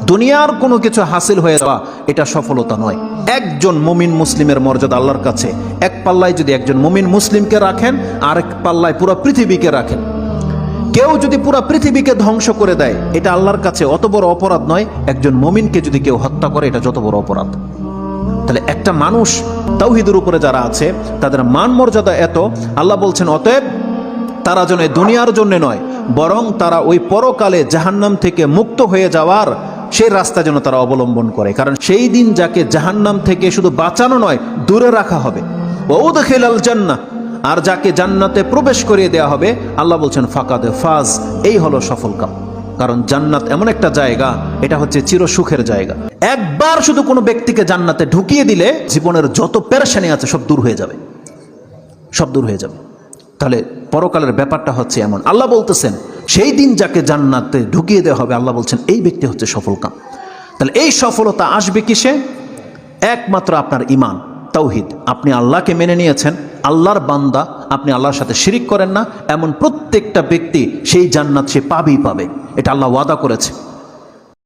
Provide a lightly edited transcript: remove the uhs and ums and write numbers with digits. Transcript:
দুনিয়ার কোনো কিছু হাসিল হয়ে যাওয়া এটা সফলতা নয়। একজন মুমিন মুসলিমের মর্যাদা আল্লাহর কাছে এক পাল্লায় যদি একজন মুমিন মুসলিমকে রাখেন, আরেক পাল্লায় পুরো পৃথিবীকে রাখেন। কেউ যদি পুরো পৃথিবীকে ধ্বংস করে দেয়, এটা আল্লাহর কাছে অত বড় অপরাধ নয়। একজন মুমিনকে যদি কেউ হত্যা করে, এটা যত বড় অপরাধ। তাহলে একটা মানুষ তাওহীদের উপরে যারা আছে তাদের মান মর্যাদা এত, আল্লাহ বলছেন অতএব তারা যেন দুনিয়ার জন্য নয়, বরং তারা ওই পরকালে জাহান্নাম থেকে মুক্ত হয়ে যাওয়ার সেই রাস্তা যেন তারা অবলম্বন করে। কারণ সেই দিন যাকে জাহান্নাম থেকে শুধু বাঁচানো নয়, দূরে রাখা হবে। ওয়াউদখিলাল জান্নাহ, আর যাকে জান্নাতে প্রবেশ করিয়ে দেওয়া হবে, আল্লাহ বলছেন ফাকাদে ফাজ, এই হলো সফল কাম। কারণ জান্নাত এমন একটা জায়গা, এটা হচ্ছে চিরসুখের জায়গা। একবার শুধু কোনো ব্যক্তিকে জান্নাতে ঢুকিয়ে দিলে জীবনের যত পেরেশানি আছে সব দূর হয়ে যাবে, সব দূর হয়ে যাবে। তাহলে পরকালের ব্যাপারটা হচ্ছে এমন। আল্লাহ বলতেছেন সেই দিন যাকে জান্নাতে ঢুকিয়ে দেওয়া হবে, আল্লাহ বলছেন এই ব্যক্তি হচ্ছে সফল কাম। তাহলে এই সফলতা আসবে কিসে? একমাত্র আপনার ঈমান, তাওহীদ। আপনি আল্লাহকে মেনে নিয়েছেন, আল্লাহর বান্দা, আপনি আল্লাহর সাথে শিরিক করেন না, এমন প্রত্যেকটা ব্যক্তি সেই জান্নাত সে পাবেই পাবে। এটা আল্লাহ ওয়াদা করেছে।